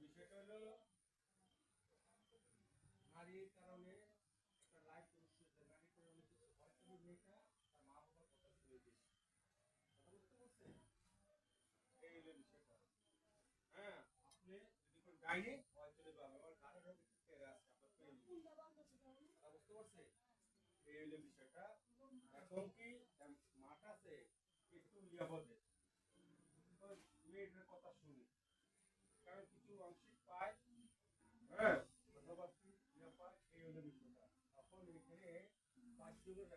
বিষয়টা হলো নারীর কারণে একটা লাইফ পরিস্থিতি নারীর কারণে কিছু হয়তো মেয়েটা তার মা বাবার কথা শুনে গেছে কথা বুঝতে পারছেন এই হলো বিষয়টা হ্যাঁ আপনি যদি কোন গাইনে হয় চলে যাবে আমার গানের হবে কেটে আছে আপনার পেয়ে কথা বুঝতে পারছেন এই হলো বিষয়টা এখন কি মাঠ আছে একটু নিরাপদে মেয়েটার কথা শুনি কারণ কিছু আংশিক পায় হ্যাঁ অথবা কি না পায় এই হলো বিষয়টা এখন এখানে বাধ্যকের